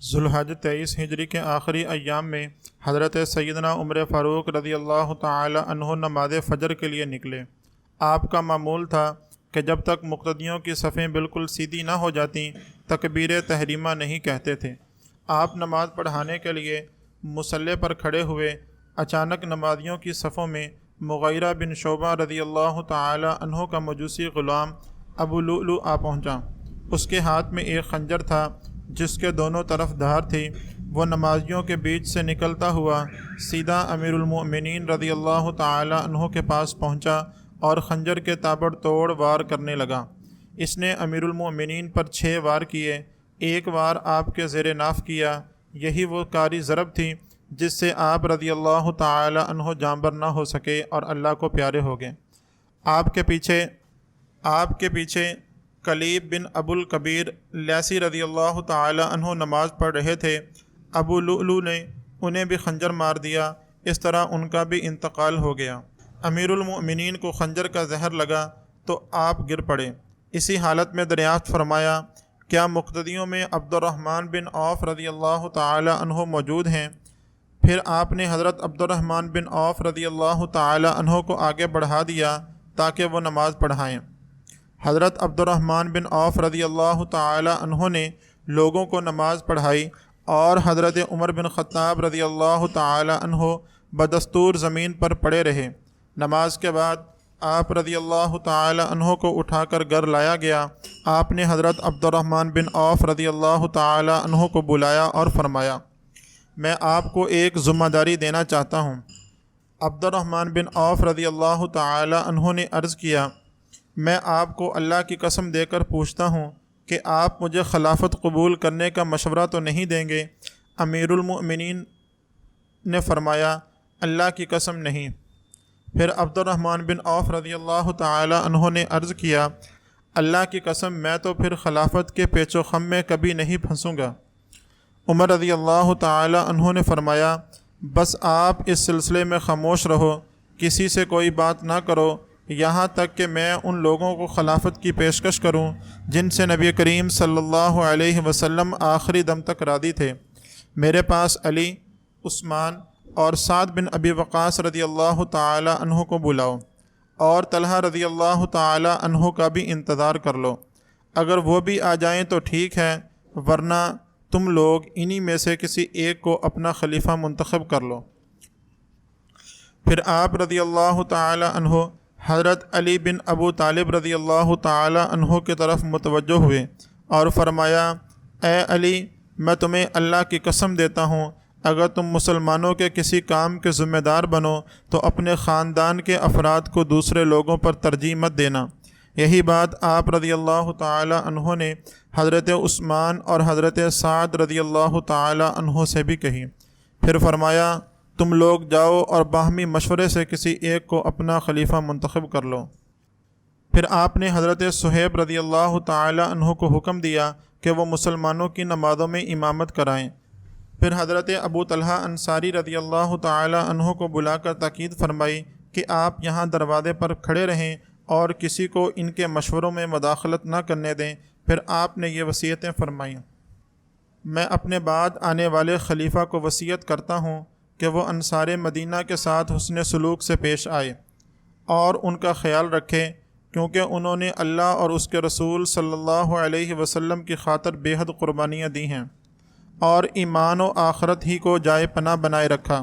ذوالحج 23 ہجری کے آخری ایام میں حضرت سیدنا عمر فاروق رضی اللہ تعالی عنہ نماز فجر کے لیے نکلے۔ آپ کا معمول تھا کہ جب تک مقتدیوں کی صفیں بالکل سیدھی نہ ہو جاتیں تکبیر تحریمہ نہیں کہتے تھے۔ آپ نماز پڑھانے کے لیے مصلی پر کھڑے ہوئے، اچانک نمازیوں کی صفوں میں مغیرہ بن شعبہ رضی اللہ تعالی عنہ کا مجوسی غلام ابو لؤلؤ آ پہنچا۔ اس کے ہاتھ میں ایک خنجر تھا جس کے دونوں طرف دھار تھی۔ وہ نمازیوں کے بیچ سے نکلتا ہوا سیدھا امیر المؤمنین رضی اللہ تعالی عنہ کے پاس پہنچا اور خنجر کے تابڑ توڑ وار کرنے لگا۔ اس نے امیر المؤمنین پر 6 وار کیے، ایک وار آپ کے زیر ناف کیا۔ یہی وہ کاری ضرب تھی جس سے آپ رضی اللہ تعالی عنہ جانبر نہ ہو سکے اور اللہ کو پیارے ہو گئے۔ آپ کے پیچھے کلیب بن ابو الکبیر لیثی رضی اللہ تعالی عنہ نماز پڑھ رہے تھے۔ ابو لؤلؤ نے انہیں بھی خنجر مار دیا، اس طرح ان کا بھی انتقال ہو گیا۔ امیر المؤمنین کو خنجر کا زہر لگا تو آپ گر پڑے۔ اسی حالت میں دریافت فرمایا، کیا مقتدیوں میں عبد الرحمن بن عوف رضی اللہ تعالی عنہ موجود ہیں؟ پھر آپ نے حضرت عبد الرحمن بن عوف رضی اللہ تعالی عنہ کو آگے بڑھا دیا تاکہ وہ نماز پڑھائیں۔ حضرت عبد الرحمن بن عوف رضی اللہ تعالی عنہ نے لوگوں کو نماز پڑھائی اور حضرت عمر بن خطاب رضی اللہ تعالی عنہ بدستور زمین پر پڑے رہے۔ نماز کے بعد آپ رضی اللہ تعالی عنہ کو اٹھا کر گھر لایا گیا۔ آپ نے حضرت عبد الرحمن بن عوف رضی اللہ تعالی عنہ کو بلایا اور فرمایا، میں آپ کو ایک ذمہ داری دینا چاہتا ہوں۔ عبد الرحمن بن عوف رضی اللہ تعالی عنہ نے عرض کیا، میں آپ کو اللہ کی قسم دے کر پوچھتا ہوں کہ آپ مجھے خلافت قبول کرنے کا مشورہ تو نہیں دیں گے؟ امیر المؤمنین نے فرمایا، اللہ کی قسم نہیں۔ پھر عبد الرحمن بن عوف رضی اللہ تعالی عنہ نے عرض کیا، اللہ کی قسم میں تو پھر خلافت کے پیچ و خم میں کبھی نہیں پھنسوں گا۔ عمر رضی اللہ تعالی عنہ نے فرمایا، بس آپ اس سلسلے میں خاموش رہو، کسی سے کوئی بات نہ کرو یہاں تک کہ میں ان لوگوں کو خلافت کی پیشکش کروں جن سے نبی کریم صلی اللہ علیہ وسلم آخری دم تک راضی تھے۔ میرے پاس علی، عثمان اور سعد بن ابی وقاص رضی اللہ تعالی عنہ کو بلاؤ اور طلحہ رضی اللہ تعالی عنہ کا بھی انتظار کر لو۔ اگر وہ بھی آ جائیں تو ٹھیک ہے، ورنہ تم لوگ انہی میں سے کسی ایک کو اپنا خلیفہ منتخب کر لو۔ پھر آپ رضی اللہ تعالی عنہ حضرت علی بن ابو طالب رضی اللہ تعالی عنہ کی طرف متوجہ ہوئے اور فرمایا، اے علی، میں تمہیں اللہ کی قسم دیتا ہوں، اگر تم مسلمانوں کے کسی کام کے ذمہ دار بنو تو اپنے خاندان کے افراد کو دوسرے لوگوں پر ترجیح مت دینا۔ یہی بات آپ رضی اللہ تعالی عنہ نے حضرت عثمان اور حضرت سعد رضی اللہ تعالی عنہ سے بھی کہی۔ پھر فرمایا، تم لوگ جاؤ اور باہمی مشورے سے کسی ایک کو اپنا خلیفہ منتخب کر لو۔ پھر آپ نے حضرت صہیب رضی اللہ تعالی عنہ کو حکم دیا کہ وہ مسلمانوں کی نمازوں میں امامت کرائیں۔ پھر حضرت ابو طلحہ انصاری رضی اللہ تعالی عنہ کو بلا کر تاکید فرمائی کہ آپ یہاں دروازے پر کھڑے رہیں اور کسی کو ان کے مشوروں میں مداخلت نہ کرنے دیں۔ پھر آپ نے یہ وصیتیں فرمائیں، میں اپنے بعد آنے والے خلیفہ کو وصیت کرتا ہوں کہ وہ انصار مدینہ کے ساتھ حسن سلوک سے پیش آئے اور ان کا خیال رکھے، کیونکہ انہوں نے اللہ اور اس کے رسول صلی اللہ علیہ وسلم کی خاطر بے حد قربانیاں دی ہیں اور ایمان و آخرت ہی کو جائے پناہ بنائے رکھا۔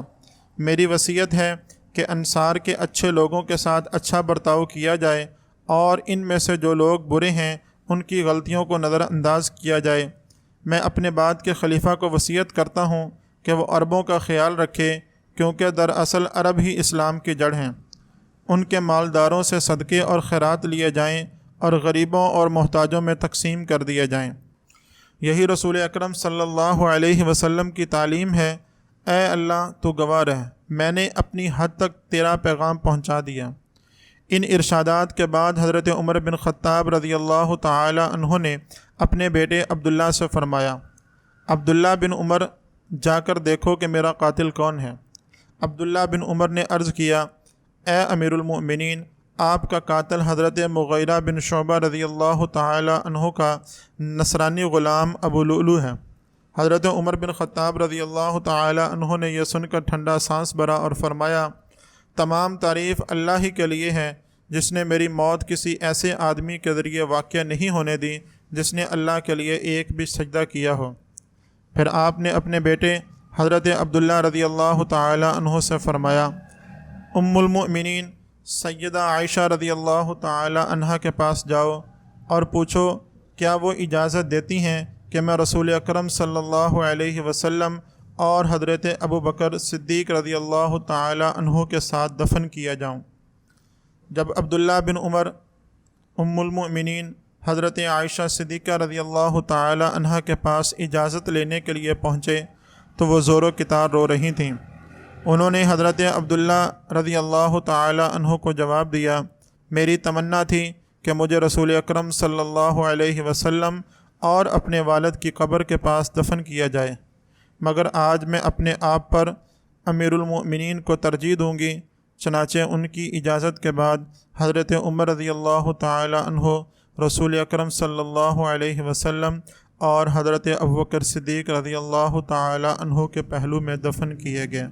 میری وصیت ہے کہ انصار کے اچھے لوگوں کے ساتھ اچھا برتاؤ کیا جائے اور ان میں سے جو لوگ برے ہیں ان کی غلطیوں کو نظر انداز کیا جائے۔ میں اپنے بعد کے خلیفہ کو وصیت کرتا ہوں کہ وہ عربوں کا خیال رکھے، کیونکہ دراصل عرب ہی اسلام کی جڑ ہیں۔ ان کے مالداروں سے صدقے اور خیرات لیے جائیں اور غریبوں اور محتاجوں میں تقسیم کر دیے جائیں۔ یہی رسول اکرم صلی اللہ علیہ وسلم کی تعلیم ہے۔ اے اللہ، تو گواہ رہ، میں نے اپنی حد تک تیرا پیغام پہنچا دیا۔ ان ارشادات کے بعد حضرت عمر بن خطاب رضی اللہ تعالی عنہ نے اپنے بیٹے عبداللہ سے فرمایا، عبداللہ بن عمر، جا کر دیکھو کہ میرا قاتل کون ہے۔ عبداللہ بن عمر نے عرض کیا، اے امیر المؤمنین، آپ کا قاتل حضرت مغیرہ بن شعبہ رضی اللہ تعالی عنہ کا نصرانی غلام ابو لؤلؤ ہے۔ حضرت عمر بن خطاب رضی اللہ تعالی عنہ نے یہ سن کر ٹھنڈا سانس بھرا اور فرمایا، تمام تعریف اللہ ہی کے لیے ہے جس نے میری موت کسی ایسے آدمی کے ذریعے واقع نہیں ہونے دی جس نے اللہ کے لیے ایک بھی سجدہ کیا ہو۔ پھر آپ نے اپنے بیٹے حضرت عبداللہ رضی اللہ تعالی عنہ سے فرمایا، ام المؤمنین سیدہ عائشہ رضی اللہ تعالی عنہ کے پاس جاؤ اور پوچھو کیا وہ اجازت دیتی ہیں کہ میں رسول اکرم صلی اللہ علیہ وسلم اور حضرت ابو بکر صدیق رضی اللہ تعالی عنہ کے ساتھ دفن کیا جاؤں۔ جب عبداللہ بن عمر ام المؤمنین حضرت عائشہ صدیقہ رضی اللہ تعالی عنہ کے پاس اجازت لینے کے لیے پہنچے تو وہ زور و کتار رو رہی تھیں۔ انہوں نے حضرت عبداللہ رضی اللہ تعالی عنہ کو جواب دیا، میری تمنا تھی کہ مجھے رسول اکرم صلی اللہ علیہ وسلم اور اپنے والد کی قبر کے پاس دفن کیا جائے، مگر آج میں اپنے آپ پر امیر المؤمنین کو ترجیح دوں گی۔ چنانچہ ان کی اجازت کے بعد حضرت عمر رضی اللہ تعالی عنہ رسول اکرم صلی اللہ علیہ وسلم اور حضرت ابوبکر صدیق رضی اللہ تعالی عنہ کے پہلو میں دفن کیے گئے۔